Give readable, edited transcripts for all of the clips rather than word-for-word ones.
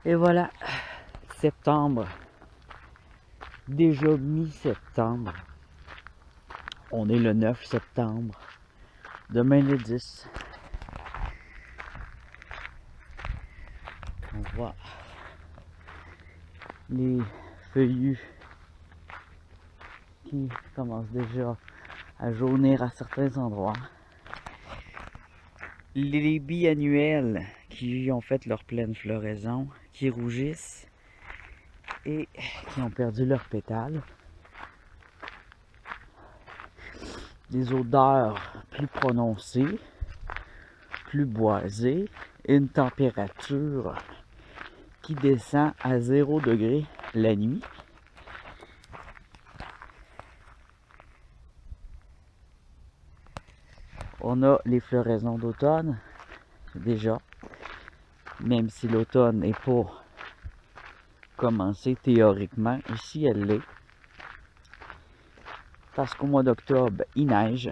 Et voilà, septembre, déjà mi-septembre. On est le 9 septembre, demain le 10. On voit les feuillus qui commencent déjà à jaunir à certains endroits. Les biannuels qui ont fait leur pleine floraison, qui rougissent et qui ont perdu leurs pétales. Des odeurs plus prononcées, plus boisées, une température qui descend à 0 degré la nuit. On a les floraisons d'automne, déjà, même si l'automne n'est pas commencé théoriquement, ici elle l'est. Parce qu'au mois d'octobre, il neige.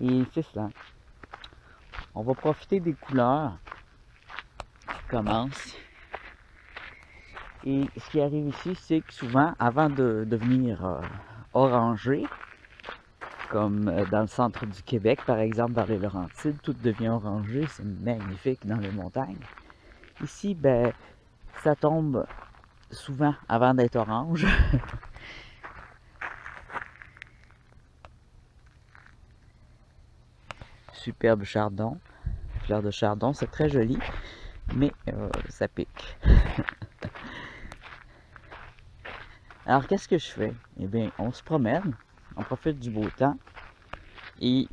Et c'est cela. On va profiter des couleurs qui commencent. Et ce qui arrive ici, c'est que souvent, avant de devenir orangé, comme dans le centre du Québec, par exemple, vers les Laurentides, tout devient orangé, c'est magnifique dans les montagnes. Ici, ben, ça tombe souvent avant d'être orange. Superbe chardon, fleur de chardon, c'est très joli, mais ça pique. Alors, qu'est-ce que je fais? Eh bien, on se promène, on profite du beau temps. Et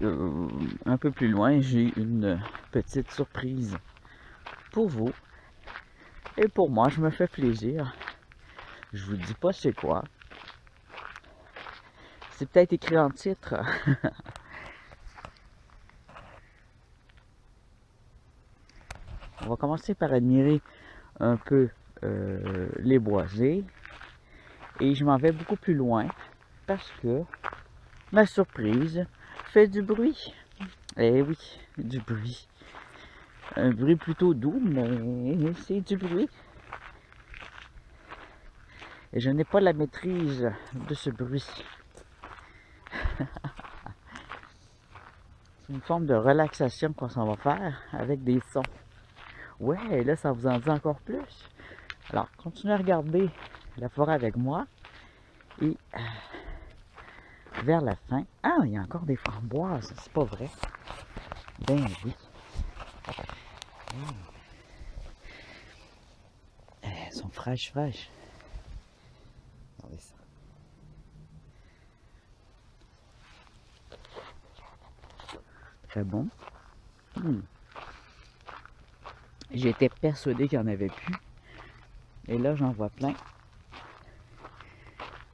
un peu plus loin, j'ai une petite surprise pour vous. Et pour moi, je me fais plaisir. Je vous dis pas c'est quoi. C'est peut-être écrit en titre. On va commencer par admirer un peu les boisés. Et je m'en vais beaucoup plus loin parce que ma surprise fait du bruit. Eh oui, du bruit. Un bruit plutôt doux, mais c'est du bruit. Et je n'ai pas la maîtrise de ce bruit. C'est une forme de relaxation qu'on s'en va faire avec des sons. Ouais, là, ça vous en dit encore plus. Alors, continuez à regarder la forêt avec moi. Et vers la fin... Ah, il y a encore des framboises, c'est pas vrai. Ben oui. Elles sont fraîches, fraîches. Regardez ça. Très bon. J'étais persuadé qu'il n'y en avait plus. Et là, j'en vois plein.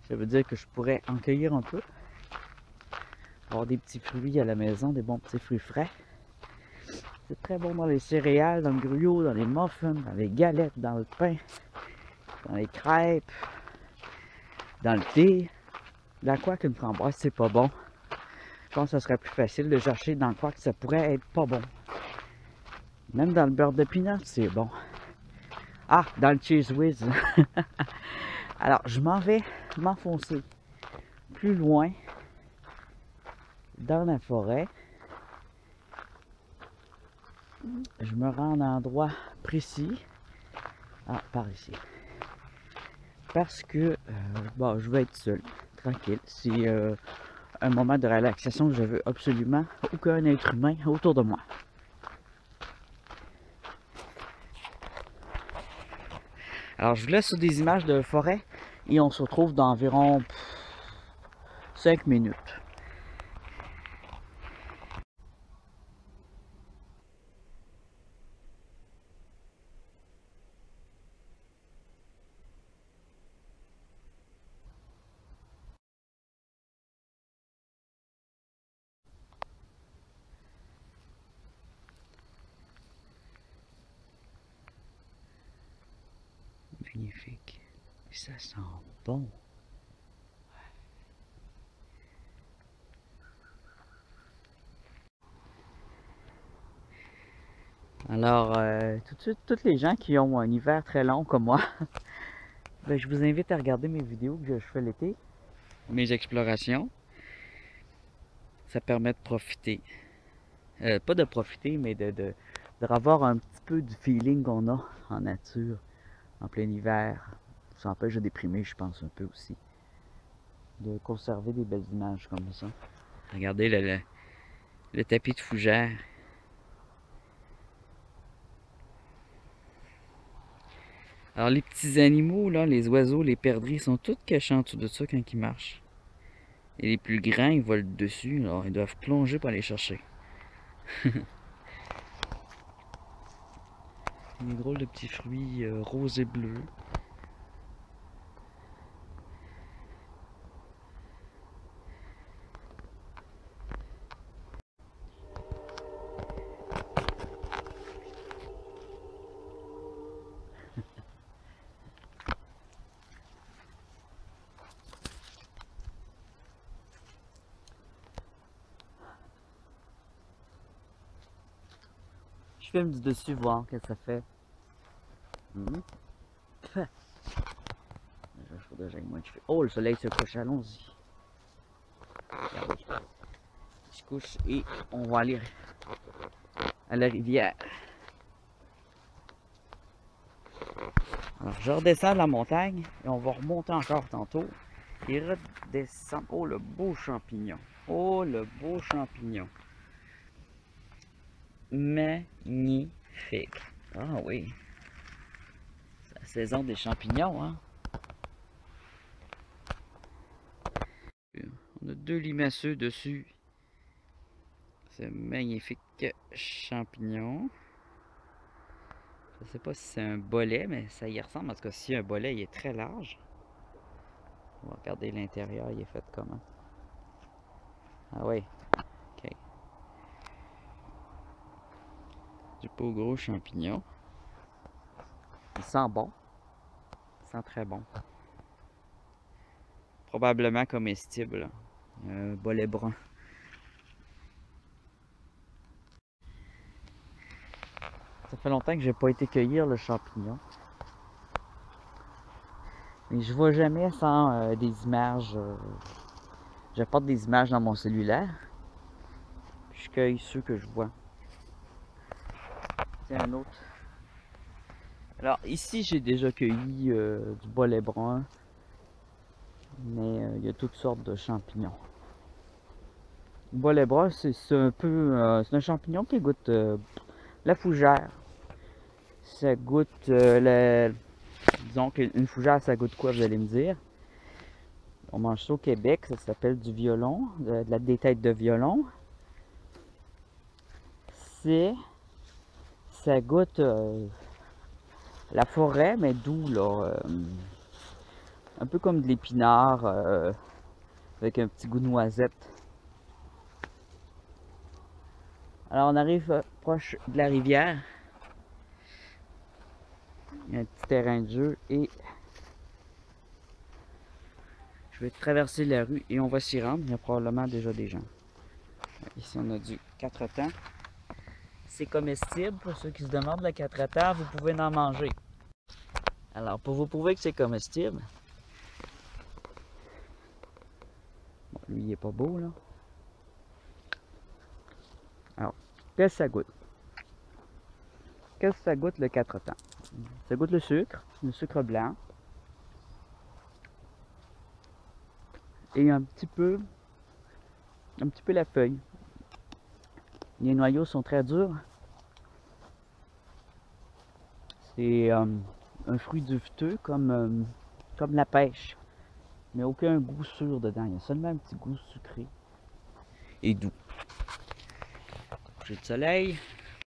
Ça veut dire que je pourrais en cueillir un peu. Avoir des petits fruits à la maison, des bons petits fruits frais. C'est très bon dans les céréales, dans le gruau, dans les muffins, dans les galettes, dans le pain, dans les crêpes, dans le thé. Dans quoi qu'une framboise, c'est pas bon. Je pense que ce serait plus facile de chercher dans quoi que ça pourrait être pas bon. Même dans le beurre de pinot, c'est bon. Ah, dans le Cheese Whiz. Alors, je m'en vais m'enfoncer plus loin dans la forêt. Je me rends à un endroit précis. Ah, par ici. Parce que bon, je vais être seul, tranquille. C'est un moment de relaxation que je veux absolument aucun être humain autour de moi. Alors, je vous laisse sur des images de forêt et on se retrouve dans environ 5 minutes. Magnifique. Ça sent bon. Alors, tout de suite, tous les gens qui ont un hiver très long comme moi, ben, je vous invite à regarder mes vidéos que je fais l'été, mes explorations. Ça permet de profiter. Pas de profiter, mais de revoir un petit peu du feeling qu'on a en nature, en plein hiver. Ça empêche de déprimer, je pense, un peu aussi. De conserver des belles images comme ça. Regardez le tapis de fougères. Alors les petits animaux, là, les oiseaux, les perdrix, sont tous cachés en dessous de ça quand ils marchent. Et les plus grands, ils volent dessus, alors ils doivent plonger pour aller chercher. Des drôles de petits fruits roses et bleus. Je filme du dessus voir ce que ça fait. Oh, le soleil se couche, allons-y. Regardez. Il se couche et on va aller à la rivière. Alors, je redescends de la montagne et on va remonter encore tantôt et redescendre. Oh, le beau champignon. Oh, le beau champignon. Magnifique. Ah oui. C'est la saison des champignons, hein. On a 2 limaçeux dessus. C'est magnifique champignon. Je sais pas si c'est un bolet, mais ça y ressemble. En tout cas, si un bolet, il est très large. On va regarder l'intérieur, il est fait comment. Ah oui. Ok. Du beau gros champignon. Il sent bon. Il sent très bon. Probablement comestible. Un bolet brun. Ça fait longtemps que j'ai pas été cueillir le champignon. Mais je vois jamais sans des images. J'apporte des images dans mon cellulaire. Puis je cueille ceux que je vois. C'est un autre. Alors ici j'ai déjà cueilli du bolet brun. Mais il y a toutes sortes de champignons. Le bolet brun, c'est un peu. C'est un champignon qui goûte la fougère. Ça goûte disons qu'une fougère, ça goûte quoi, vous allez me dire? On mange ça au Québec, ça s'appelle du violon, des têtes de violon. Ça goûte la forêt, mais doux, là. Un peu comme de l'épinard, avec un petit goût de noisette. Alors on arrive proche de la rivière. Il y a un petit terrain de jeu et je vais traverser la rue et on va s'y rendre. Il y a probablement déjà des gens. Ici on a du 4 temps. C'est comestible. Pour ceux qui se demandent, le 4 temps, vous pouvez en manger. Alors pour vous prouver que c'est comestible, bon, lui il est pas beau là. Alors, qu'est-ce que ça goûte? Qu'est-ce que ça goûte le 4 temps? Ça goûte le sucre blanc. Et un petit peu la feuille. Les noyaux sont très durs. C'est un fruit duveteux comme la pêche. Mais aucun goût sûr dedans. Il y a seulement un petit goût sucré et doux. J'ai le soleil.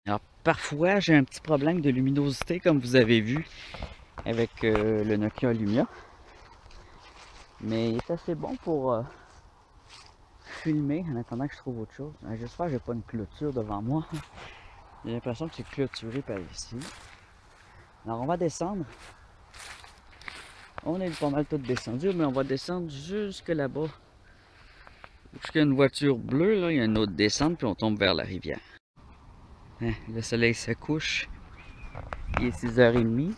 Alors parfois j'ai un petit problème de luminosité comme vous avez vu avec le Nokia Lumia. Mais il est assez bon pour filmer en attendant que je trouve autre chose. J'espère que j'ai pas une clôture devant moi. J'ai l'impression que c'est clôturé par ici. Alors on va descendre. On est pas mal tout descendu, mais on va descendre jusque là-bas. Jusqu'à une voiture bleue, là, il y a une autre descente, puis on tombe vers la rivière. Le soleil se couche. Il est 6h30.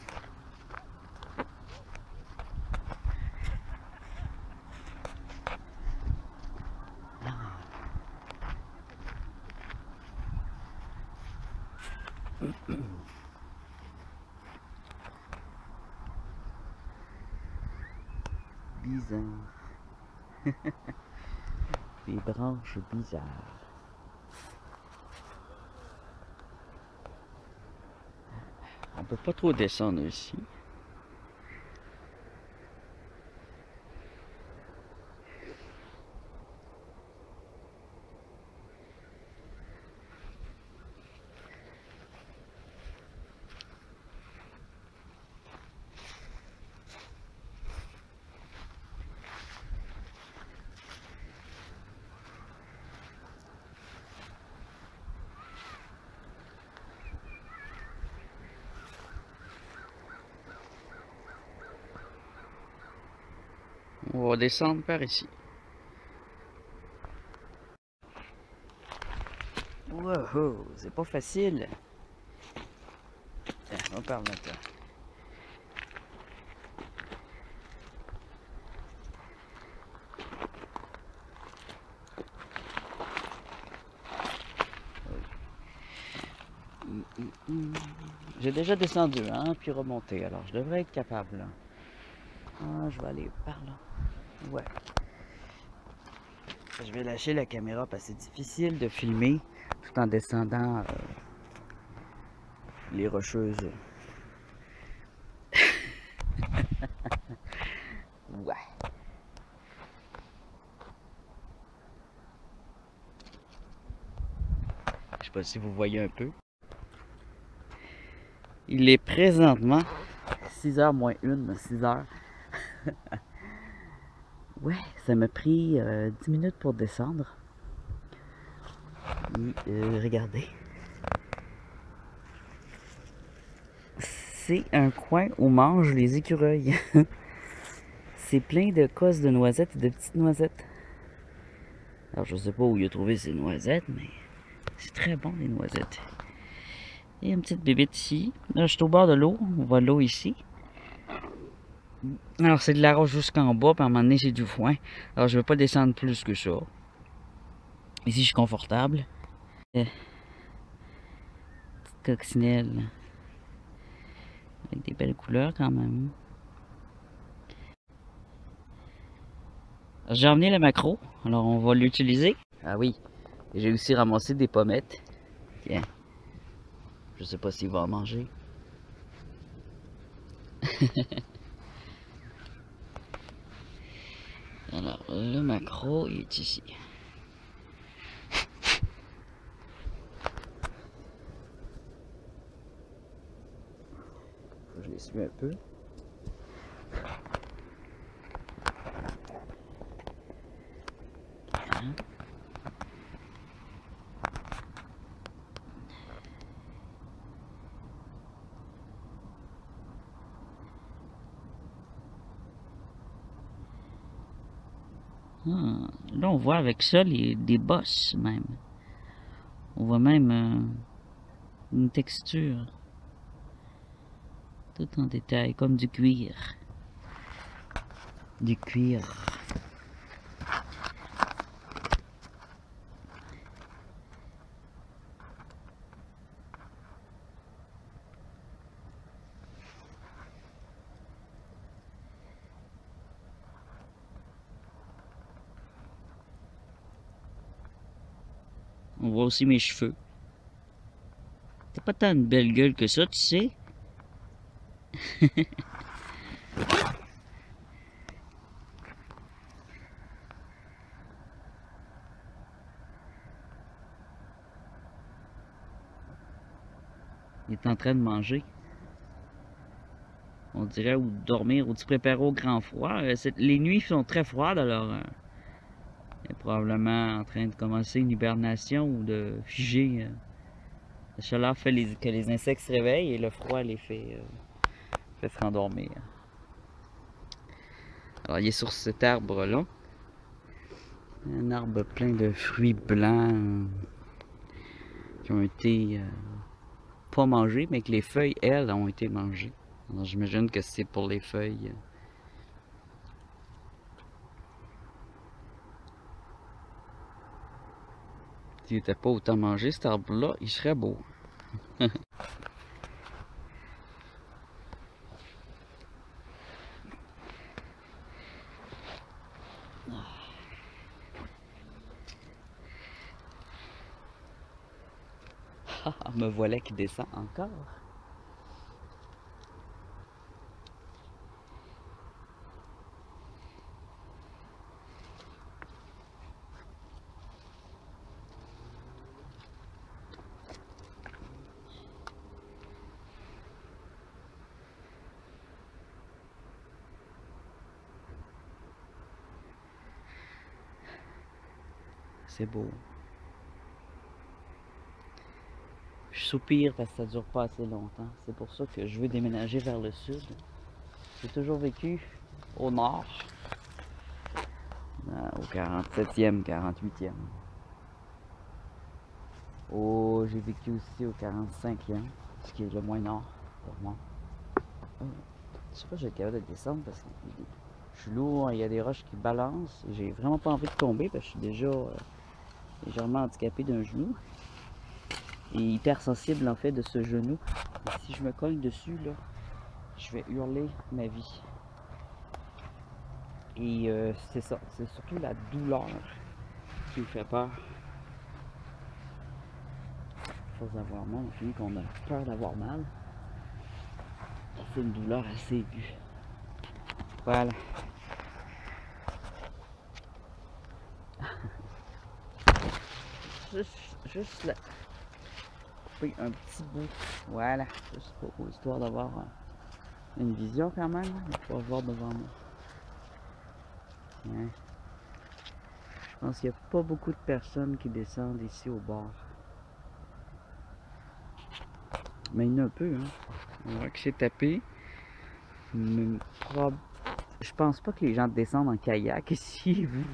Bizarre. Des branches bizarres. On peut pas trop descendre ici. On va descendre par ici. Wow, c'est pas facile. Tiens, on parle maintenant. J'ai déjà descendu, hein, puis remonté, alors je devrais être capable. Là. Ah, je vais aller par là. Ouais. Je vais lâcher la caméra parce que c'est difficile de filmer tout en descendant les rocheuses. Ouais. Je sais pas si vous voyez un peu. Il est présentement 6h moins 1, 6h. Ouais, ça m'a pris 10 minutes pour descendre. Et, regardez. C'est un coin où mangent les écureuils. C'est plein de cosses de noisettes et de petites noisettes. Alors je sais pas où il a trouvé ces noisettes, mais c'est très bon les noisettes. Il y a une petite bébête ici. Là, je suis au bord de l'eau. On voit l'eau ici. Alors, c'est de la roche jusqu'en bas, puis à un moment donné, c'est du foin. Alors, je ne vais pas descendre plus que ça. Ici, je suis confortable. Petite coccinelle. Avec des belles couleurs, quand même. J'ai emmené le maquereau. Alors, on va l'utiliser. Ah oui. J'ai aussi ramassé des pommettes. Tiens. Je sais pas s'il va en manger. Alors, le maquereau, il est ici. Faut que je l'essuie un peu. Là, on voit avec ça des bosses même. On voit même une texture. Tout en détail, comme du cuir. Du cuir. On voit aussi mes cheveux. T'as pas tant une belle gueule que ça, tu sais. Il est en train de manger. On dirait, ou dormir, ou de se préparer au grand froid. Les nuits sont très froides, alors il est probablement en train de commencer une hibernation ou de figer. La chaleur fait que les insectes se réveillent et le froid les fait se rendormir. Alors il est sur cet arbre-là. Un arbre plein de fruits blancs qui ont été pas mangé, mais que les feuilles, elles, ont été mangées. Alors j'imagine que c'est pour les feuilles. S'il n'était pas autant mangé, cet arbre-là, il serait beau. Me voilà qui descend encore. C'est beau. Je soupire parce que ça dure pas assez longtemps. C'est pour ça que je veux déménager vers le sud. J'ai toujours vécu au nord, au 47e, 48e. Oh, j'ai vécu aussi au 45e, ce qui est le moins nord pour moi. Oh, je sais pas si je vais être capable de descendre parce que je suis lourd, il y a des roches qui balancent. J'ai vraiment pas envie de tomber parce que je suis déjà légèrement handicapé d'un genou. Et hypersensible en fait de ce genou. Et si je me colle dessus, là, je vais hurler ma vie. Et c'est ça, c'est surtout la douleur qui me fait peur. À force d'avoir mal, on finit qu'on a peur d'avoir mal. C'est une douleur assez aiguë. Voilà. Juste là. Couper un petit bout. Voilà. Juste pour histoire d'avoir une vision quand même. De pouvoir voir devant moi. Ouais. Je pense qu'il n'y a pas beaucoup de personnes qui descendent ici au bord. Mais il y en a un peu, hein. On voit que c'est tapé. Mais je pense pas que les gens descendent en kayak ici, vu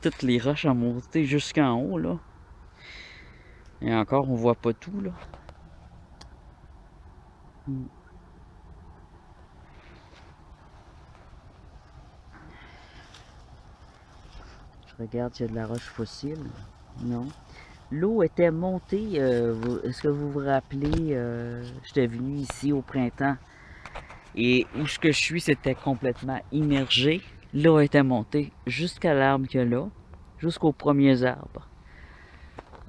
toutes les roches à monter jusqu'en haut, là. Et encore, on voit pas tout, là. Je regarde s'il y a de la roche fossile. Non. L'eau était montée, est-ce que vous vous rappelez, j'étais venu ici au printemps et où ce que je suis, c'était complètement immergé. L'eau était montée jusqu'à l'arbre qu'il y a là, jusqu'aux premiers arbres.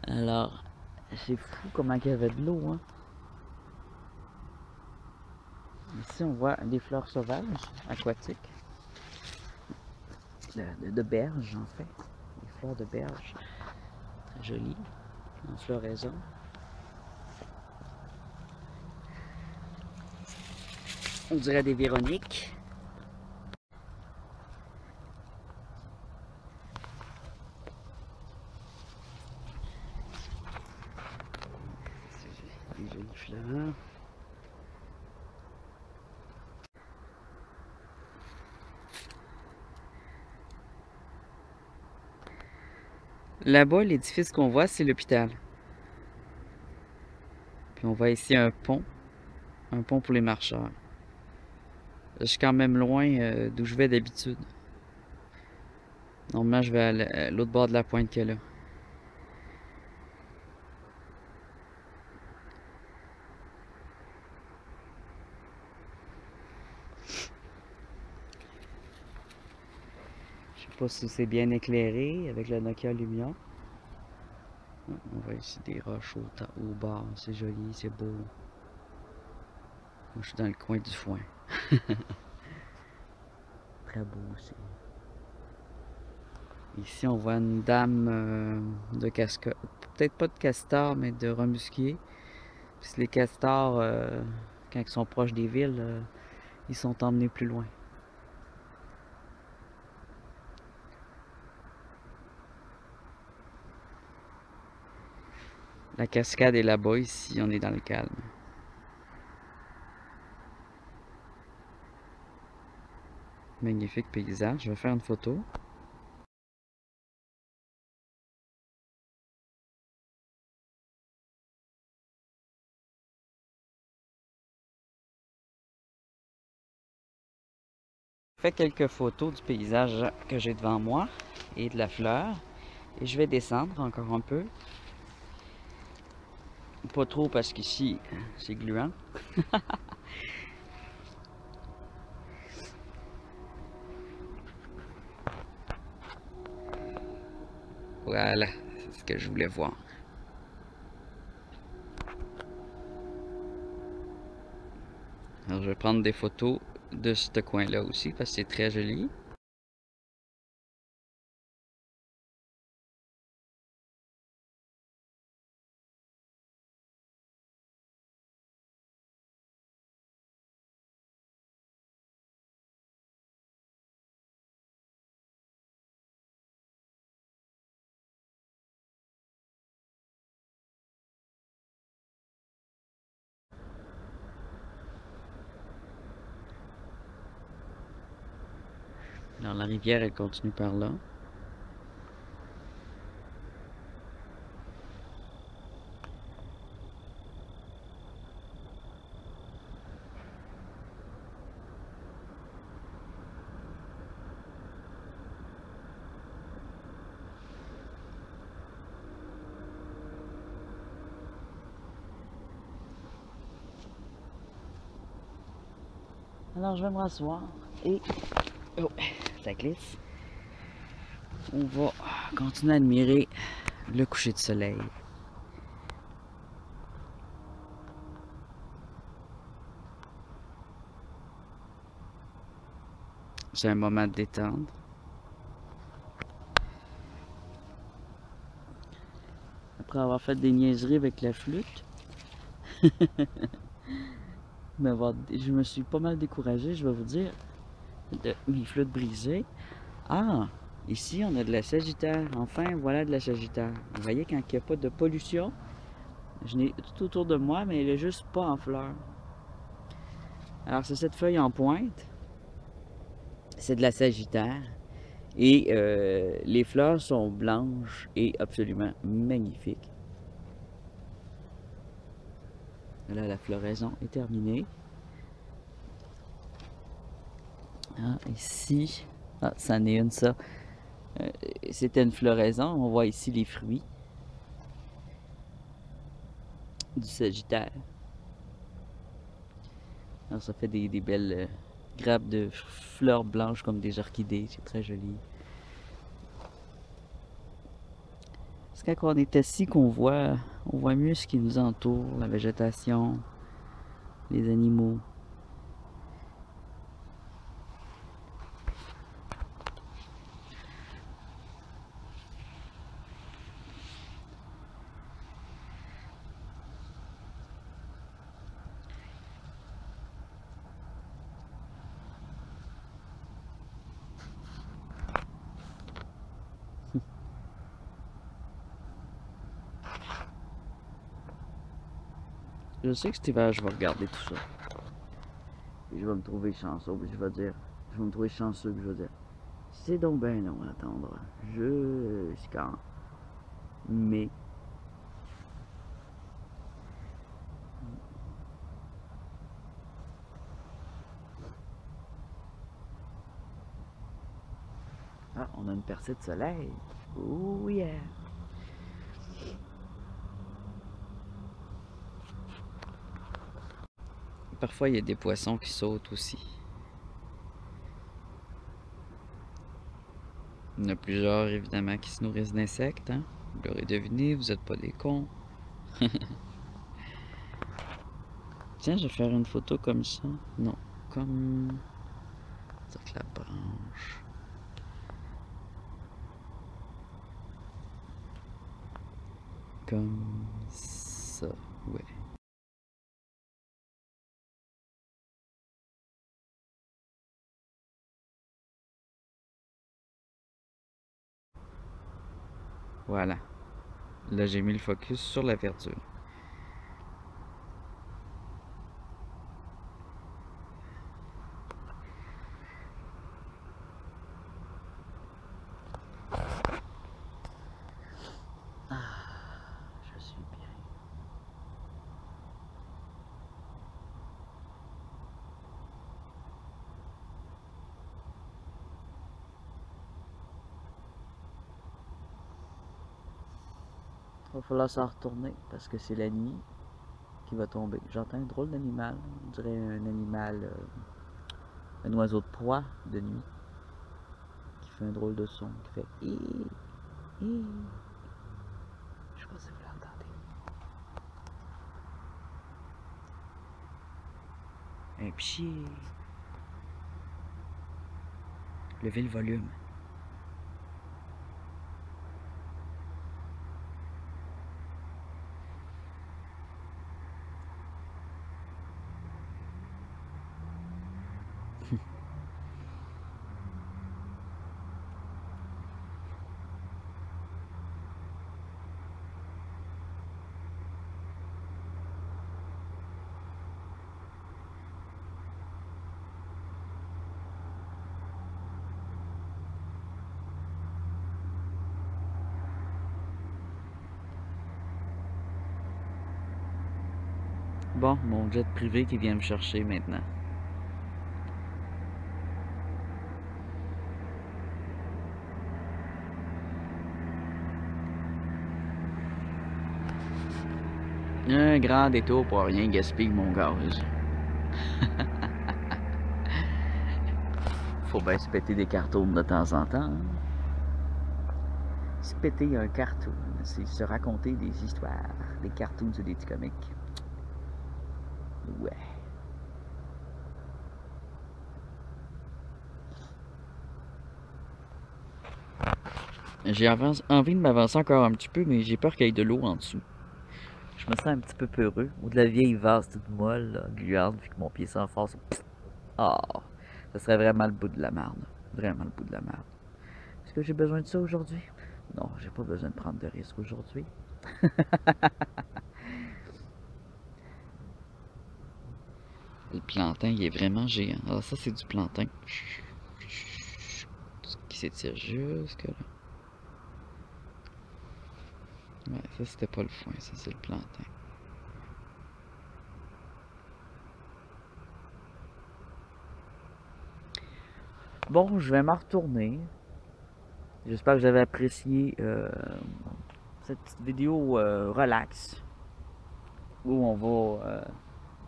Alors, c'est fou comment il y avait de l'eau, hein. Ici, on voit des fleurs sauvages, aquatiques, de berge en fait, des fleurs de berge, très jolies, en floraison. On dirait des Véroniques. Des jolies fleurs. Là-bas, l'édifice qu'on voit, c'est l'hôpital. Puis on voit ici un pont pour les marcheurs. Je suis quand même loin d'où je vais d'habitude. Normalement, je vais à l'autre bord de la pointe qu'il y a là. Je sais pas si c'est bien éclairé avec la Nokia Lumia. On voit ici des roches au bord. C'est joli, c'est beau. Moi, je suis dans le coin du foin. Très beau aussi. Ici, on voit une dame de castor. Peut-être pas de castor, mais de remusquier. Puis les castors, quand ils sont proches des villes, ils sont emmenés plus loin. La cascade est là-bas, ici on est dans le calme. Magnifique paysage, je vais faire une photo. Fais quelques photos du paysage que j'ai devant moi et de la fleur. Et je vais descendre encore un peu. Pas trop parce qu'ici, c'est gluant. Voilà, c'est ce que je voulais voir. Alors je vais prendre des photos de ce coin-là aussi parce que c'est très joli. Alors la rivière, elle continue par là. Alors je vais me rasseoir et... Oh, ça glisse. On va continuer à admirer le coucher de soleil. C'est un moment de détendre. Après avoir fait des niaiseries avec la flûte, je me suis pas mal découragé, je vais vous dire, de mes flûtes brisées. Ah, ici on a de la sagittaire. Enfin, voilà de la sagittaire. Vous voyez quand il n'y a pas de pollution, je n'ai tout autour de moi, mais elle est juste pas en fleurs. Alors c'est cette feuille en pointe, c'est de la sagittaire. Et les fleurs sont blanches et absolument magnifiques. Là, la floraison est terminée. Ah, ici, ah, c'en est une, ça. C'était une floraison. On voit ici les fruits du sagittaire. Alors, ça fait des belles grappes de fleurs blanches comme des orchidées. C'est très joli. C'est quand on est assis qu'on on voit mieux ce qui nous entoure, la végétation, les animaux. Je sais que cet hiver, je vais regarder tout ça. Et je vais me trouver chanceux, puis je vais me trouver chanceux, puis je vais dire, c'est donc ben long à attendre jusqu'en mai. Ah, on a une percée de soleil. Oh yeah! Parfois, il y a des poissons qui sautent aussi. Il y en a plusieurs, évidemment, qui se nourrissent d'insectes. Hein? Vous l'aurez deviné, vous n'êtes pas des cons. Tiens, je vais faire une photo comme ça. Non, comme... sur la branche. Comme ça, ouais. Voilà. Là, j'ai mis le focus sur la verdure. Je suis bien. va falloir s'en retourner parce que c'est la nuit qui va tomber. J'entends un drôle d'animal, on dirait un animal, un oiseau de proie de nuit, qui fait un drôle de son, qui fait hi, hi. Je sais pas si vous l'entendez. Un pied. Levez le volume. Bon, mon jet privé qui vient me chercher maintenant. Un grand détour pour rien gaspiller mon gaz. Faut bien se péter des cartons de temps en temps. Hein? Se péter un cartoon, c'est se raconter des histoires, des cartoons ou des petits comics. Ouais. J'ai envie de m'avancer encore un petit peu, mais j'ai peur qu'il y ait de l'eau en dessous. Je me sens un petit peu peureux. Ou de la vieille vase toute molle, là, gluante, puis que mon pied s'enfonce. Ah, ça serait vraiment le bout de la merde. Vraiment le bout de la merde. Est-ce que j'ai besoin de ça aujourd'hui? Non, j'ai pas besoin de prendre de risques aujourd'hui. Le plantain, il est vraiment géant. Alors ça, c'est du plantain. Qui s'étire jusque là. Ouais, ça, c'était pas le foin, ça, c'est le plantain. Bon, je vais m'en retourner. J'espère que vous avez apprécié cette petite vidéo relax où on va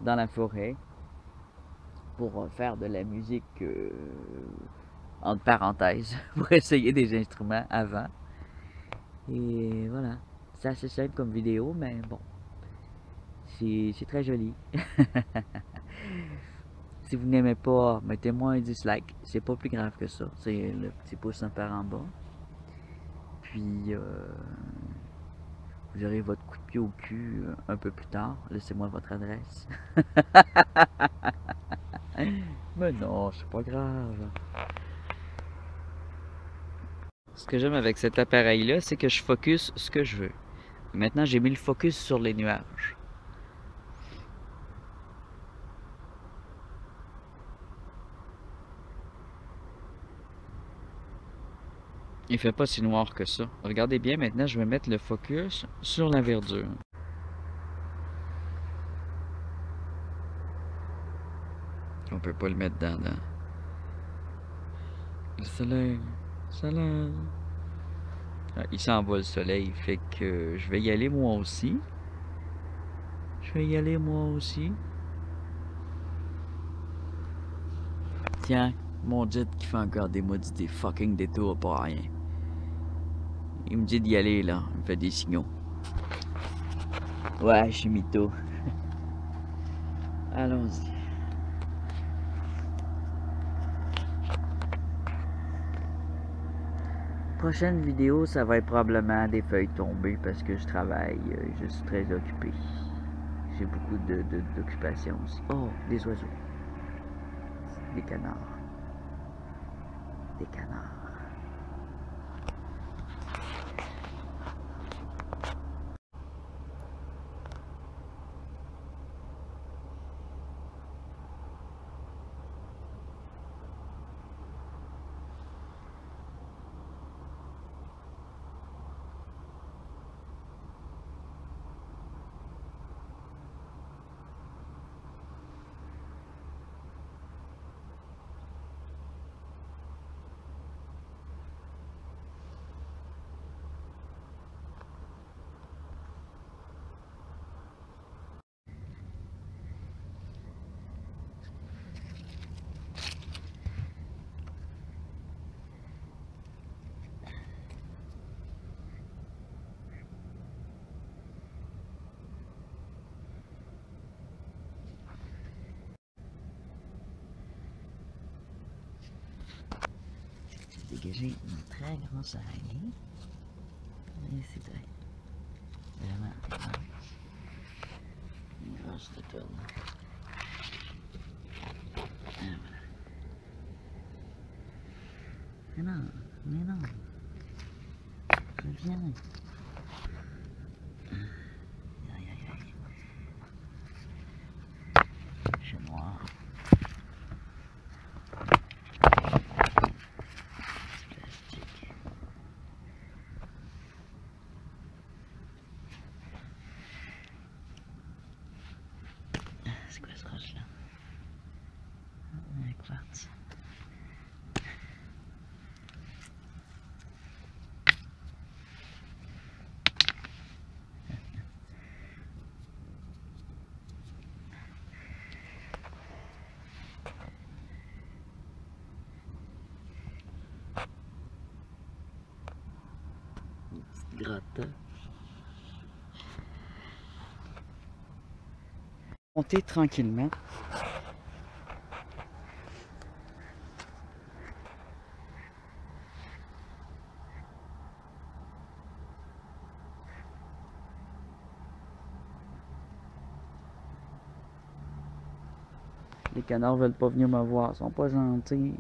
dans la forêt pour faire de la musique entre parenthèses pour essayer des instruments avant. Et voilà, c'est assez simple comme vidéo, mais bon, c'est très joli. Si vous n'aimez pas, mettez-moi un dislike. C'est pas plus grave que ça. C'est le petit pouce par en bas. Puis, vous aurez votre coup de pied au cul un peu plus tard. Laissez-moi votre adresse. Mais non, c'est pas grave. Ce que j'aime avec cet appareil-là, c'est que je focus ce que je veux. Maintenant, j'ai mis le focus sur les nuages. Il fait pas si noir que ça. Regardez bien, maintenant, je vais mettre le focus sur la verdure. On peut pas le mettre dans. Le soleil. Soleil. Ah, il s'en va le soleil, fait que je vais y aller moi aussi. Je vais y aller moi aussi. Tiens, mon jet qui fait encore des maudits des fucking détours pour rien. Il me dit d'y aller là, il me fait des signaux. Ouais, je suis mytho. Allons-y. Prochaine vidéo, ça va être probablement des feuilles tombées parce que je travaille, je suis très occupé. J'ai beaucoup d'occupations aussi. Oh, des oiseaux. Des canards. Des canards. dégager une très grosse araignée. Et c'est vraiment une grosse de tonne. Mais non, mais non. Reviens. Aïe, aïe, aïe. Chat noir. Plastique. C'est quoi ce roche-là? Un quartz. Grotte. Monter tranquillement. Les canards veulent pas venir me voir, ils sont pas gentils.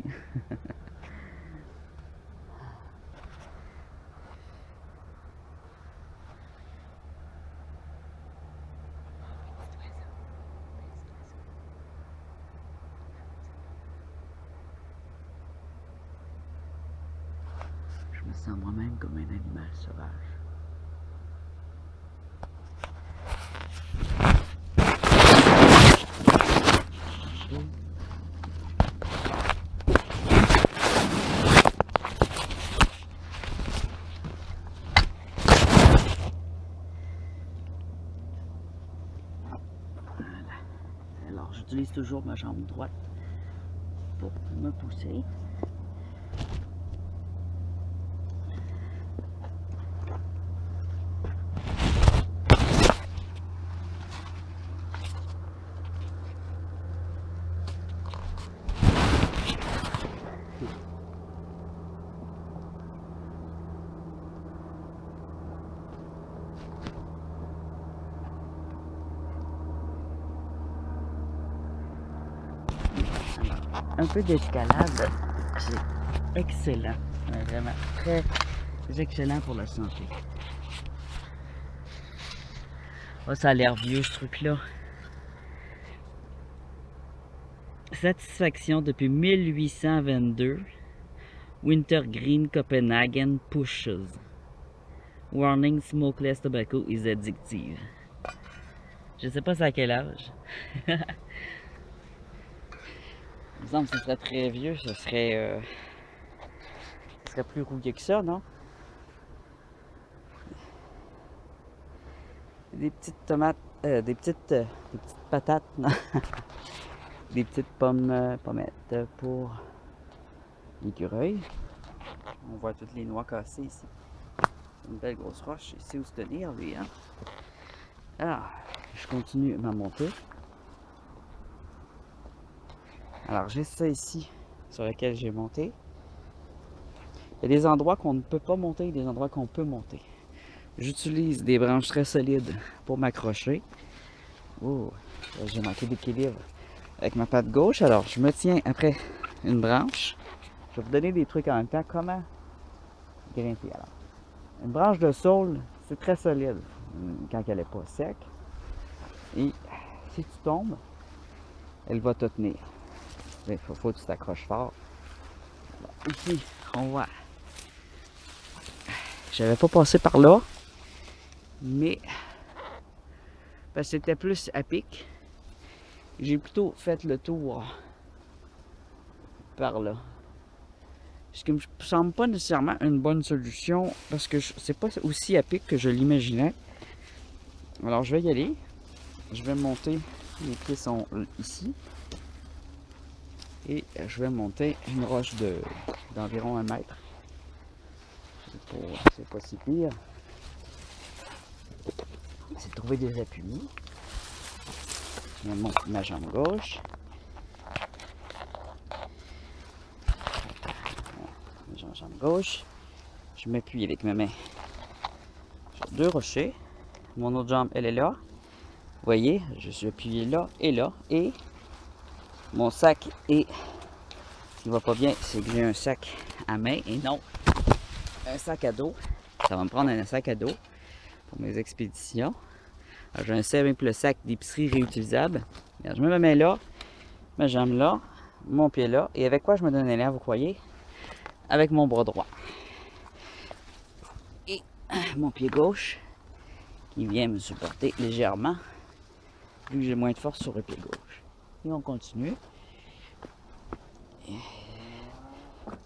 Je me sens moi-même comme un animal sauvage. Voilà. Alors j'utilise toujours ma jambe droite pour me pousser. Un peu d'escalade, c'est excellent, vraiment très excellent pour la santé. Oh, ça a l'air vieux ce truc-là. Satisfaction depuis 1822. Wintergreen Copenhagen pushes. Warning, smokeless tobacco is addictive. Je sais pas c'est à quel âge. Il me semble que ce serait très vieux, ce serait plus rouillé que ça, non? Des petites tomates, des petites patates, non? Des petites pommettes pour l'écureuil. On voit toutes les noix cassées ici. Une belle grosse roche ici où se tenir, lui, hein? Alors, je continue ma montée. Alors, j'ai ça ici sur lequel j'ai monté. Il y a des endroits qu'on ne peut pas monter et des endroits qu'on peut monter. J'utilise des branches très solides pour m'accrocher. Oh, j'ai manqué d'équilibre avec ma patte gauche. Alors, je me tiens après une branche. Je vais vous donner des trucs en même temps. Comment grimper? Alors, une branche de saule, c'est très solide quand elle n'est pas sec. Et si tu tombes, elle va te tenir. Il faut que tu t'accroches fort. Alors, ici, on voit. J'avais pas passé par là, mais parce que c'était plus à pic. J'ai plutôt fait le tour par là. Ce qui me semble pas nécessairement une bonne solution parce que c'est pas aussi à pic que je l'imaginais. Alors je vais y aller. Je vais monter. Les pieds sont ici. Et je vais monter une roche d'environ 1 mètre. C'est pas si pire. C'est de trouver des appuis. Je monte ma jambe gauche. Ma jambe jambe gauche. Je m'appuie avec ma main sur 2 rochers. Mon autre jambe, elle est là. Vous voyez, je suis appuyé là. Et mon sac est... Ce qui va pas bien, c'est que j'ai un sac à main et non un sac à dos. Ça va me prendre un sac à dos pour mes expéditions. J'ai un simple sac d'épicerie réutilisable. Alors, je mets ma main là, ma jambe là, mon pied là. Et avec quoi je me donne un élan, vous croyez? Avec mon bras droit. Et mon pied gauche qui vient me supporter légèrement, vu que j'ai moins de force sur le pied gauche. Et on continue. Et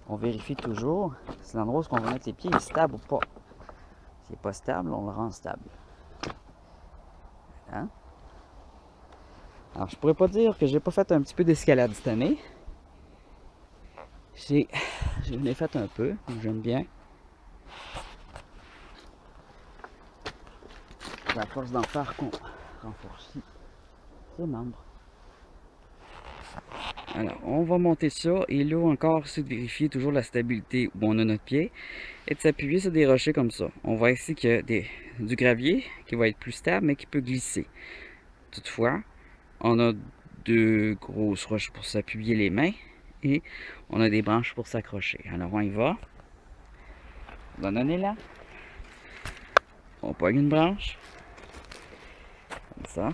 on vérifie toujours si l'endroit où on va mettre les pieds est stable ou pas. S'il n'est pas stable, on le rend stable. Voilà. Alors, je pourrais pas dire que j'ai pas fait un petit peu d'escalade cette année. Je l'ai fait un peu, j'aime bien. À force d'en faire qu'on renforce ses membres. Alors, on va monter ça et là encore, c'est de vérifier toujours la stabilité où on a notre pied et de s'appuyer sur des rochers comme ça. On voit ici qu'il y a du gravier qui va être plus stable mais qui peut glisser. Toutefois, on a 2 grosses roches pour s'appuyer les mains et on a des branches pour s'accrocher. Alors on y va. On donne un élan. On pogne une branche. Comme ça.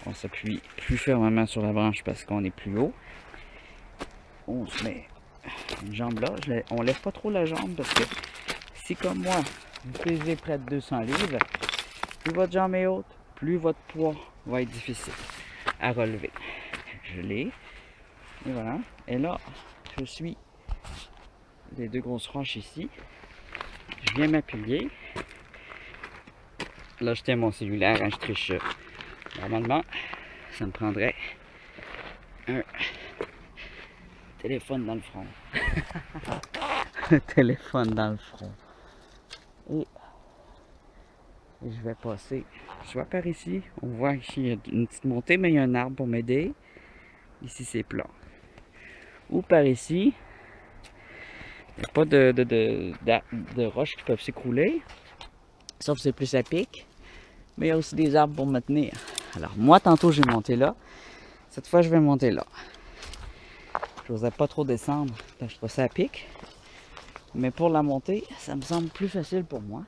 On s'appuie plus fermement sur la branche parce qu'on est plus haut. On se met une jambe là. On lève pas trop la jambe parce que si comme moi, vous pesez près de 200 livres, plus votre jambe est haute, plus votre poids va être difficile à relever. Je l'ai. Et voilà. Et là, je suis les 2 grosses roches ici. Je viens m'appuyer. Là, je tiens mon cellulaire, hein, je triche. Normalement, ça me prendrait un téléphone dans le front. Un téléphone dans le front. Et je vais passer soit par ici. On voit ici, il y a une petite montée, mais il y a un arbre pour m'aider. Ici, c'est plat. Ou par ici. Il n'y a pas de roches qui peuvent s'écrouler. Sauf que c'est plus à pic. Mais il y a aussi des arbres pour me tenir. Alors, moi, tantôt, j'ai monté là. Cette fois, je vais monter là. Je n'osais pas trop descendre, parce que je trouve ça à pic. Mais pour la montée, ça me semble plus facile pour moi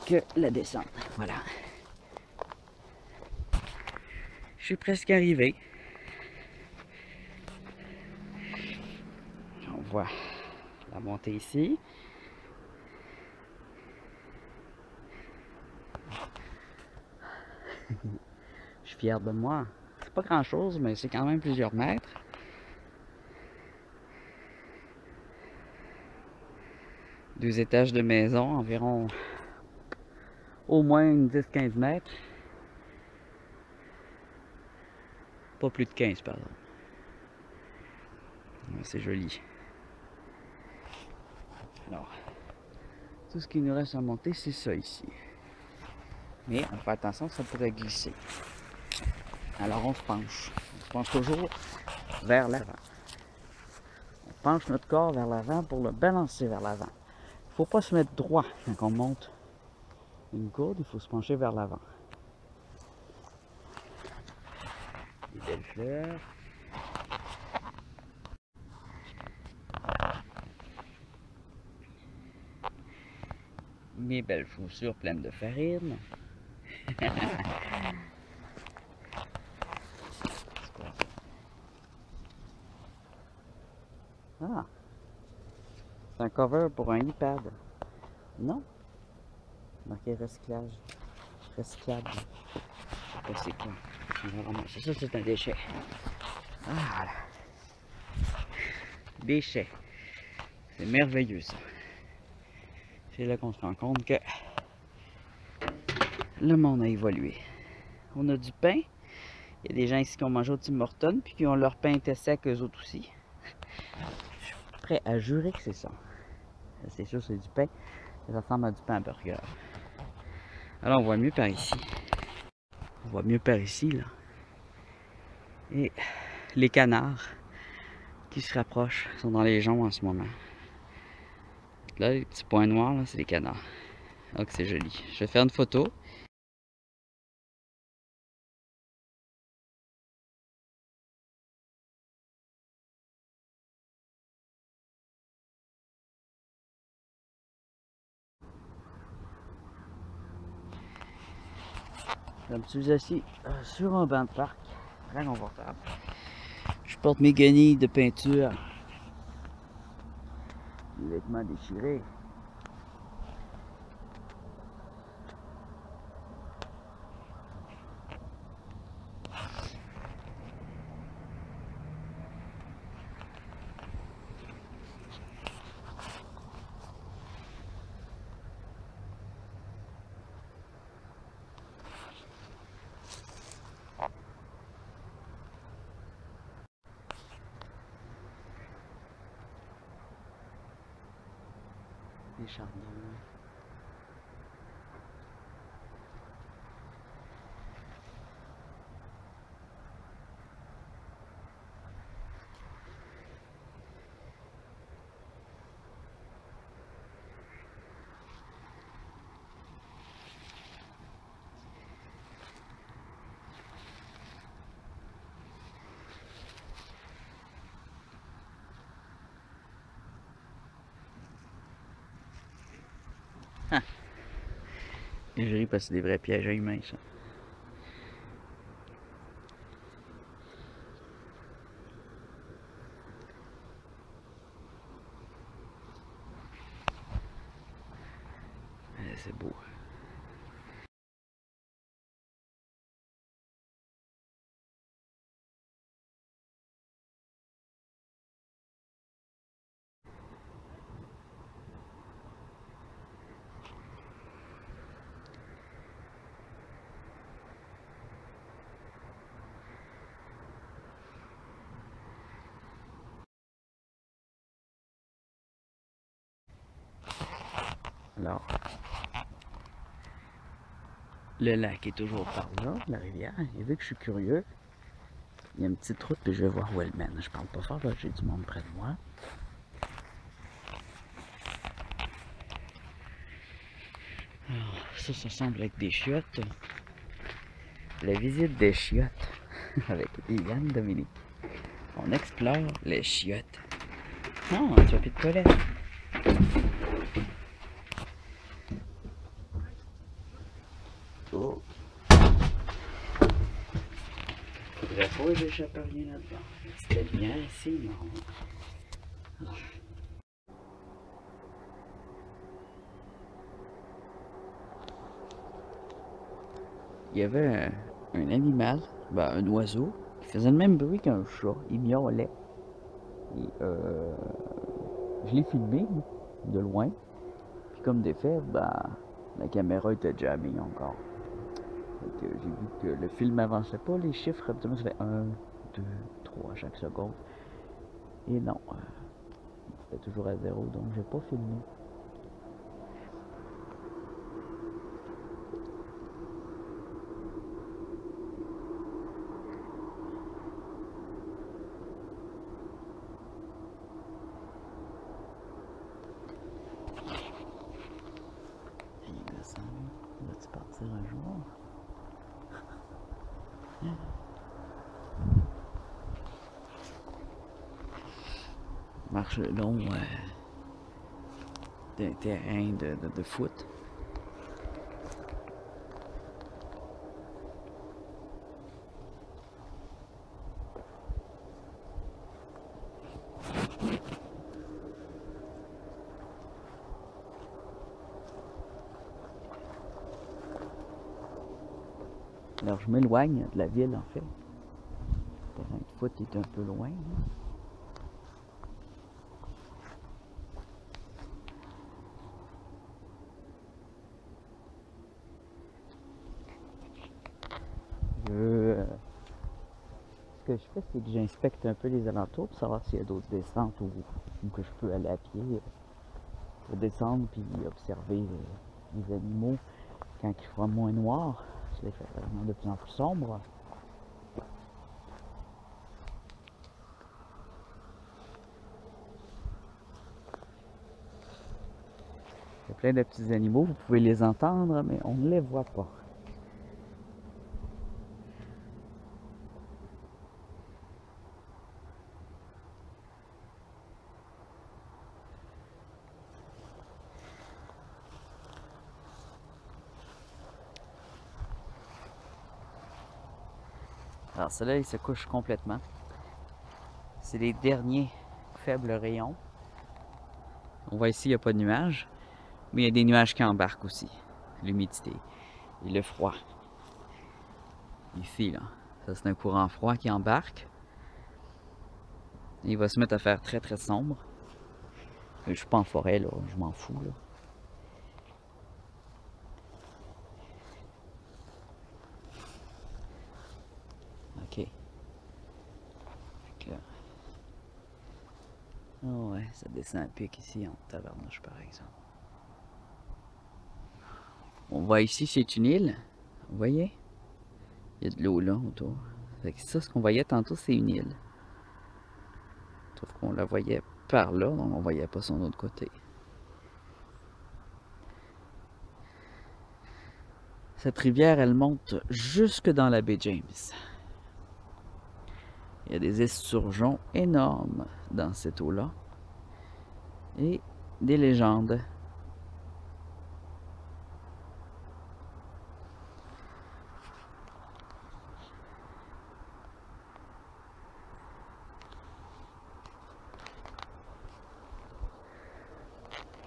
que la descente. Voilà. Je suis presque arrivé. On voit la montée ici. Je suis fier de moi. C'est pas grand chose, mais c'est quand même plusieurs mètres. Deux étages de maison, environ au moins une 10-15 mètres. Pas plus de 15, pardon. C'est joli. Alors, tout ce qui nous reste à monter, c'est ça ici. Mais on fait attention, ça pourrait glisser. Alors on se penche. On se penche toujours vers l'avant. On penche notre corps vers l'avant pour le balancer vers l'avant. Il ne faut pas se mettre droit quand on monte une corde, il faut se pencher vers l'avant. Des belles fleurs. Mes belles chaussures pleines de farine. Ah, c'est un cover pour un iPad. Non? Marqué recyclage. Recyclable. Je sais pas c'est quoi. On va ramasser ça, c'est un déchet. Ah, voilà. Déchet. C'est merveilleux ça. C'est là qu'on se rend compte que le monde a évolué. On a du pain. Il y a des gens ici qui ont mangé au Tim Hortons puis qui ont leur pain était sec eux autres aussi. Je suis prêt à jurer que c'est ça. C'est sûr c'est du pain. Ça ressemble à du pain à burger. Alors on voit mieux par ici. On voit mieux par ici là. Et les canards qui se rapprochent. Ils sont dans les joncs en ce moment. Là, les petits points noirs, là, c'est les canards. Donc c'est joli. Je vais faire une photo. Je me suis assis sur un banc de parc. Très confortable. Je porte mes guenilles de peinture. Les vêtements déchirés. Des chardons. Ah. Et je ris parce que c'est des vrais pièges à humains, ça. C'est beau. Alors, le lac est toujours par là, la rivière. Et vu que je suis curieux, il y a une petite route et je vais voir où elle mène. Je parle pas fort, là, j'ai du monde près de moi. Alors, ça semble être des chiottes. La visite des chiottes avec Yann Dominique. On explore les chiottes. Non, tu as plus de toilette. Oh. La fois, j'échappe à rien là-dedans. C'était bien ici, non? Il y avait un animal, ben, un oiseau, qui faisait le même bruit qu'un chat. Il miaulait. Et, je l'ai filmé de loin. Puis comme des faits, ben, la caméra était jammée encore. J'ai vu que le film avançait pas, les chiffres, habituellement ça fait 1, 2, 3 chaque seconde. Et non, c'était toujours à 0, donc j'ai pas filmé. Va-tu partir un jour? Marche le long d'un terrain de foot. Alors je m'éloigne de la ville en fait. Le terrain de foot est un peu loin. Ce que je fais, c'est que j'inspecte un peu les alentours pour savoir s'il y a d'autres descentes ou que je peux aller à pied pour descendre puis observer les animaux quand il fera moins noir. Je les fais vraiment de plus en plus sombres. plein de petits animaux, vous pouvez les entendre, mais on ne les voit pas. Alors, ceux-là, ils se couchent complètement. C'est les derniers faibles rayons. On voit ici, il n'y a pas de nuages, mais il y a des nuages qui embarquent aussi. L'humidité et le froid. Ici, là, ça c'est un courant froid qui embarque. Et il va se mettre à faire très très sombre. Je suis pas en forêt, là, je m'en fous, là. Ok. Oh ouais, ça descend un pic ici en Tavernouche par exemple. On voit ici, c'est une île. Vous voyez? Il y a de l'eau là autour. Fait que ça, ce qu'on voyait tantôt, c'est une île. Sauf qu'on la voyait par là, donc on voyait pas son autre côté. Cette rivière, elle monte jusque dans la baie James. Il y a des esturgeons énormes dans cette eau-là. Et des légendes.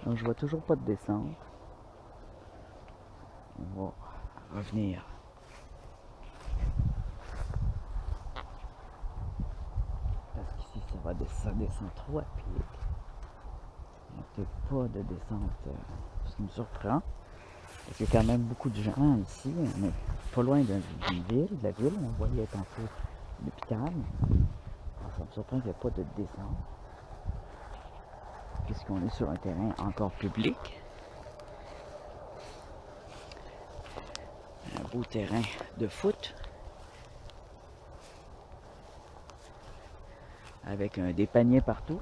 Donc je vois toujours pas de descente. On va revenir. Parce qu'ici ça descend trop à pied. Il n'y a peut-être pas de descente. Ce qui me surprend. Parce qu'il y a quand même beaucoup de gens ici. On est pas loin d'une ville, de la ville. On voyait tantôt l'hôpital. Ça me surprend qu'il n'y ait pas de descente. Puisqu'on est sur un terrain encore public. Un beau terrain de foot. Avec des paniers partout.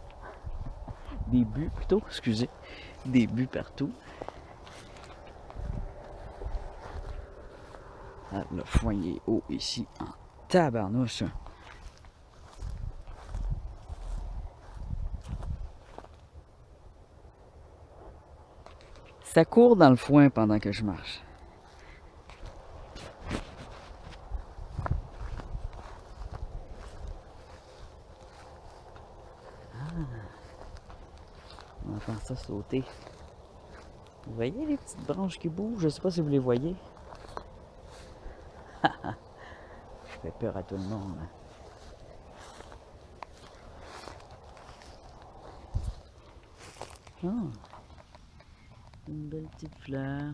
Des buts plutôt, excusez. Des buts partout. Ah, le foyer haut ici en tabarnouche. Ça court dans le foin pendant que je marche. On entend ça sauter. Vous voyez les petites branches qui bougent? Je ne sais pas si vous les voyez. Ça fait peur à tout le monde. Oh, une belle petite fleur.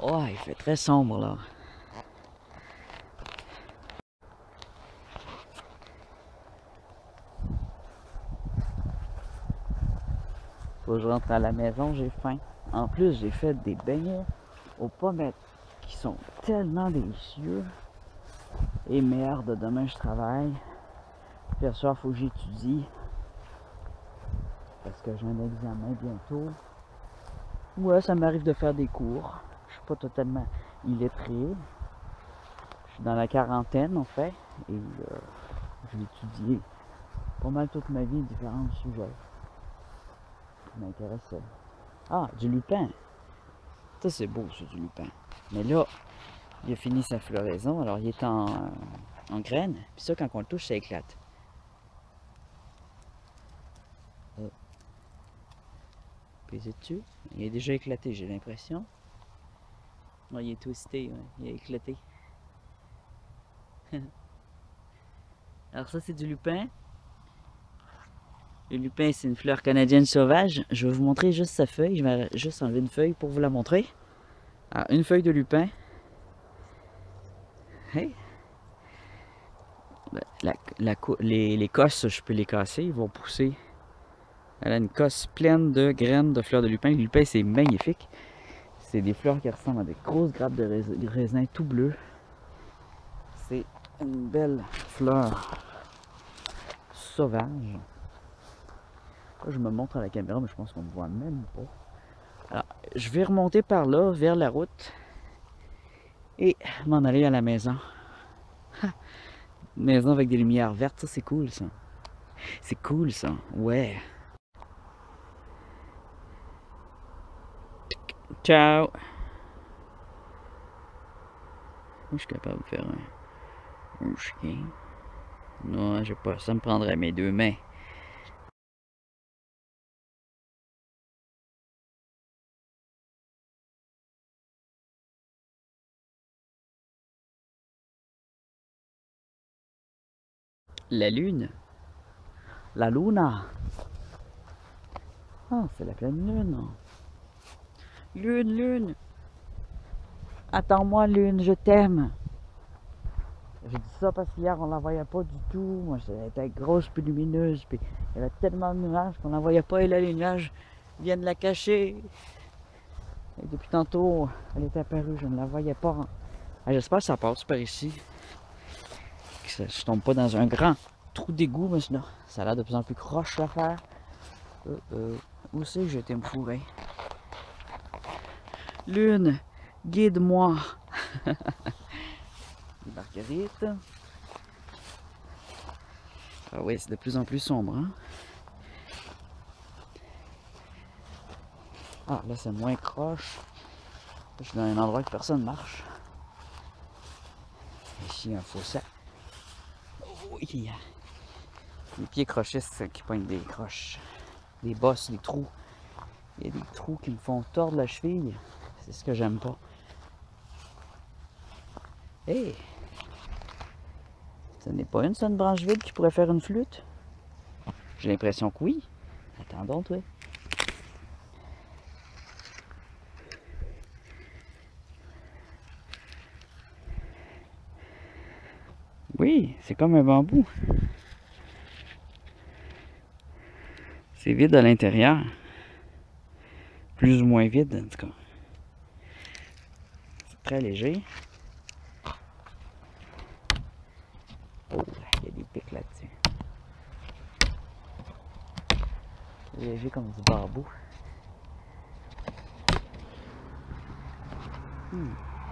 Oh, il fait très sombre là. Faut que je rentre à la maison, j'ai faim. En plus, j'ai fait des beignets aux pommettes qui sont tellement délicieux. Et merde, demain je travaille. Puis le soir, il faut que j'étudie. Parce que j'ai un examen bientôt. Ouais, ça m'arrive de faire des cours. Je suis pas totalement illettré. Je suis dans la quarantaine en fait. Et je vais étudier pas mal toute ma vie différents sujets qui m'intéressaient. Ah, du lupin. Ça c'est beau, c'est du lupin. Mais là, il a fini sa floraison, alors il est en graines. Puis ça, quand on le touche, ça éclate. Pesez dessus. Il est déjà éclaté, j'ai l'impression. Oh, il est twisté, ouais. Il a éclaté. Alors ça, c'est du lupin. Le lupin, c'est une fleur canadienne sauvage. Je vais vous montrer juste sa feuille. Je vais juste enlever une feuille pour vous la montrer. Alors, une feuille de lupin. Hey. Les cosses, je peux les casser. Ils vont pousser. Elle a une cosse pleine de graines de fleurs de lupin. Le lupin, c'est magnifique. C'est des fleurs qui ressemblent à des grosses grappes de raisin tout bleu. C'est une belle fleur sauvage. Là, je me montre à la caméra, mais je pense qu'on ne voit même pas. Alors, je vais remonter par là, vers la route, et m'en aller à la maison. Une maison avec des lumières vertes, ça c'est cool ça. C'est cool ça, ouais. Ciao! Je suis capable de faire un chien. Non, j'ai pas. Ça me prendrait mes deux mains. La lune. La luna. Ah, c'est la pleine lune. Lune, lune. Attends-moi, lune, je t'aime. J'ai dit ça parce qu'hier, on la voyait pas du tout. Moi, elle était grosse puis lumineuse. Puis il y avait tellement de nuages qu'on la voyait pas. Et là, les nuages viennent la cacher. Et depuis tantôt, elle est apparue. Je ne la voyais pas. Ah, j'espère que ça passe par ici. Que je tombe pas dans un grand trou d'égout. Mais sinon, ça a l'air de plus en plus croche l'affaire. Où c'est que j'ai été me fourrer? Lune, guide-moi. Des marguerites. Ah oui, c'est de plus en plus sombre, hein? Ah, là, c'est moins croche. Je suis dans un endroit que personne marche. Ici, un fossé. Oui. Les pieds crochistes qui poignent des croches. Des bosses, des trous. Il y a des trous qui me font tordre la cheville. C'est ce que j'aime pas. Hey! Ce n'est pas une seule branche vide qui pourrait faire une flûte? J'ai l'impression que oui. Attendons, toi. Oui, c'est comme un bambou. C'est vide à l'intérieur. Plus ou moins vide, en tout cas. C'est très léger. Oh, il y a des pics là-dessus. Léger comme du bambou.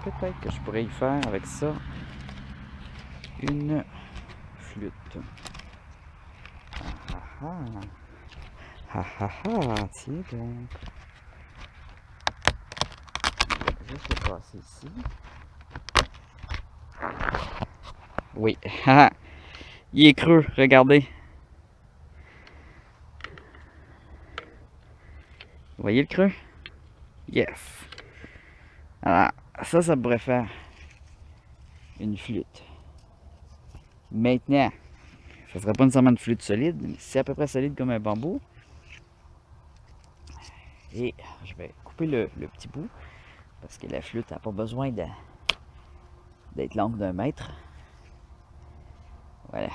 Peut-être que je pourrais y faire avec ça une flûte. Ah ah ah. Ah ah ah, tiens donc. Je vais juste le passer ici. Oui, haha. Il est creux, regardez. Vous voyez le creux? Yes. Alors, ça pourrait faire une flûte. Maintenant, ça serait pas nécessairement une flûte solide, mais c'est à peu près solide comme un bambou. Et je vais couper le petit bout, parce que la flûte n'a pas besoin d'être longue d'1 mètre. Voilà.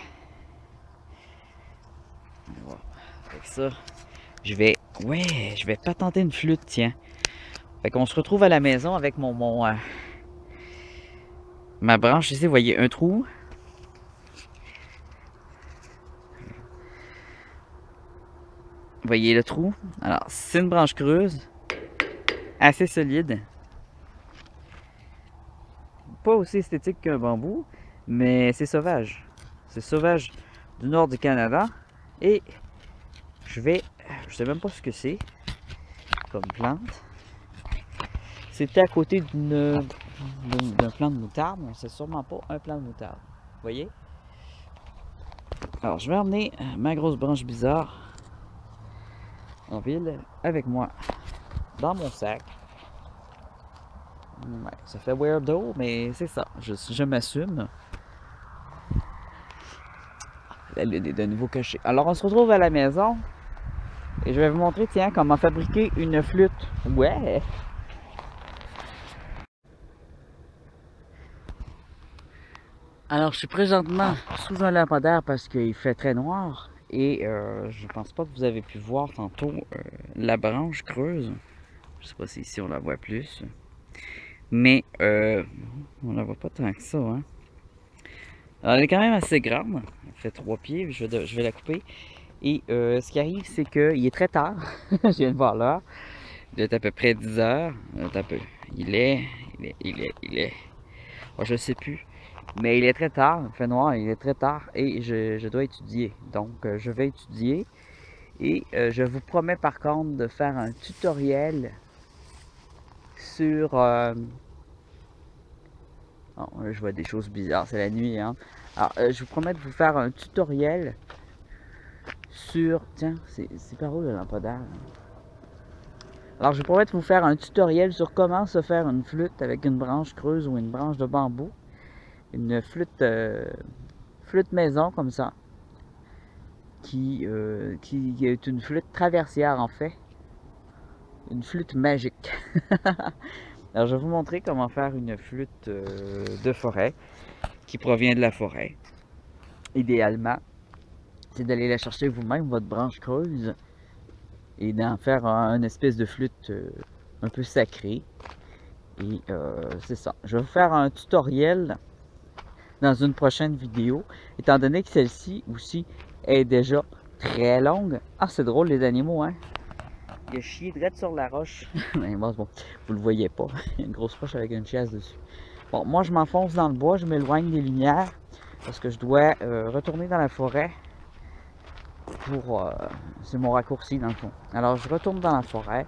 Avec ça, je vais pas tenter une flûte, tiens. Fait qu'on se retrouve à la maison avec ma branche ici, vous voyez un trou. Vous voyez le trou? Alors, c'est une branche creuse, assez solide. Pas aussi esthétique qu'un bambou, mais c'est sauvage. C'est sauvage du nord du Canada. Et je sais même pas ce que c'est comme plante. C'était à côté d'un plant de moutarde, mais c'est sûrement pas un plant de moutarde. Vous voyez? Alors, je vais emmener ma grosse branche bizarre en ville avec moi dans mon sac. Ouais, ça fait weirdo, mais c'est ça. Je m'assume. La lune est de nouveau cachée. Alors, on se retrouve à la maison. Et je vais vous montrer, tiens, comment fabriquer une flûte. Ouais! Alors, je suis présentement sous un lampadaire parce qu'il fait très noir. Et je pense pas que vous avez pu voir tantôt la branche creuse. Je sais pas si ici on la voit plus. Mais on la voit pas tant que ça. Hein. Alors, elle est quand même assez grande. Elle fait 3 pieds. Je vais la couper. Et ce qui arrive, c'est qu'il est très tard. Je viens de voir l'heure. Il est à peu près 10 heures. Il est. Oh, je sais plus. Mais il est très tard. Il fait noir. Il est très tard. Et je dois étudier. Donc, je vais étudier. Et je vous promets par contre de faire un tutoriel sur... Oh, je vois des choses bizarres, c'est la nuit. Hein? Alors, je vous promets de vous faire un tutoriel sur... Tiens, c'est par où le lampadaire? Alors, je vous promets de vous faire un tutoriel sur comment se faire une flûte avec une branche creuse ou une branche de bambou. Une flûte, flûte maison comme ça. Qui est une flûte traversière en fait. Une flûte magique. Alors je vais vous montrer comment faire une flûte de forêt qui provient de la forêt. Idéalement, c'est d'aller la chercher vous-même, votre branche creuse, et d'en faire une espèce de flûte un peu sacrée. Et c'est ça. Je vais vous faire un tutoriel dans une prochaine vidéo, étant donné que celle-ci aussi est déjà très longue. Ah, c'est drôle les animaux, hein? Il a chié direct sur la roche. Mais bon, vous le voyez pas. Il y a une grosse roche avec une chaise dessus. Bon, moi je m'enfonce dans le bois, je m'éloigne des lumières parce que je dois retourner dans la forêt pour... c'est mon raccourci dans le fond. Alors je retourne dans la forêt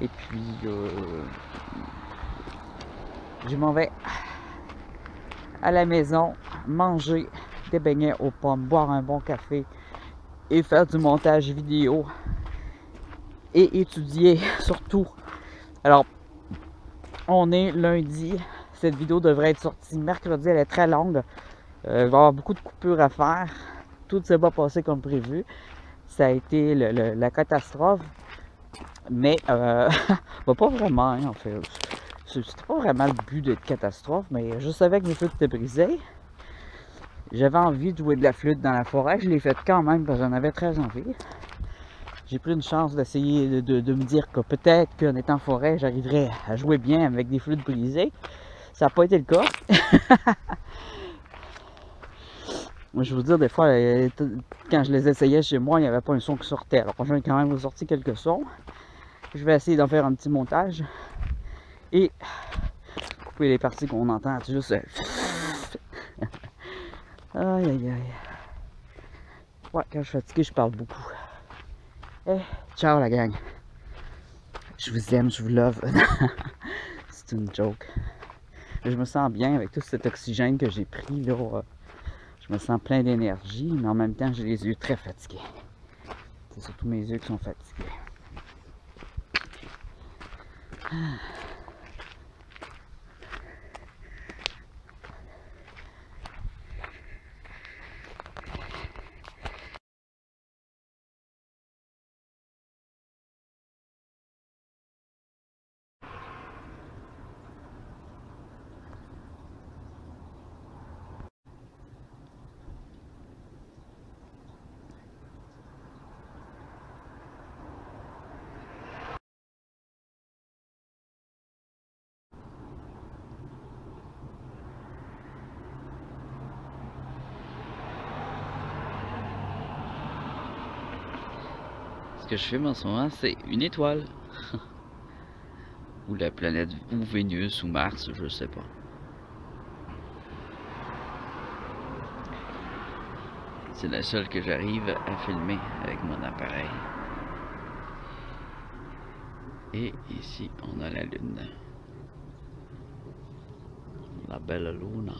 et puis je m'en vais à la maison manger des beignets aux pommes, boire un bon café et faire du montage vidéo et étudier surtout. Alors, on est lundi. Cette vidéo devrait être sortie mercredi. Elle est très longue. Il va y avoir beaucoup de coupures à faire. Tout ne s'est pas passé comme prévu. Ça a été la catastrophe. Mais, pas vraiment, hein, en fait. C'était pas vraiment le but d'être catastrophe, mais je savais que mes flûtes étaient brisées. J'avais envie de jouer de la flûte dans la forêt. Je l'ai faite quand même parce que j'en avais très envie. J'ai pris une chance d'essayer de me dire que peut-être qu'en étant en forêt, j'arriverais à jouer bien avec des flûtes brisées. Ça n'a pas été le cas. Moi, je vais vous dire, des fois, quand je les essayais chez moi, il n'y avait pas un son qui sortait. Alors, j'en ai quand même sorti quelques sons. Je vais essayer d'en faire un petit montage. Et couper les parties qu'on entend juste. Aïe, aïe, aïe. Ouais, quand je suis fatigué, je parle beaucoup. Eh, ciao la gang. Je vous aime, je vous love. C'est une joke. Je me sens bien avec tout cet oxygène que j'ai pris là. Je me sens plein d'énergie, mais en même temps j'ai les yeux très fatigués. C'est surtout mes yeux qui sont fatigués. Ce que je filme en ce moment, c'est une étoile. Ou la planète, ou Vénus, ou Mars, je sais pas. C'est la seule que j'arrive à filmer avec mon appareil. Et ici, on a la lune. La belle lune.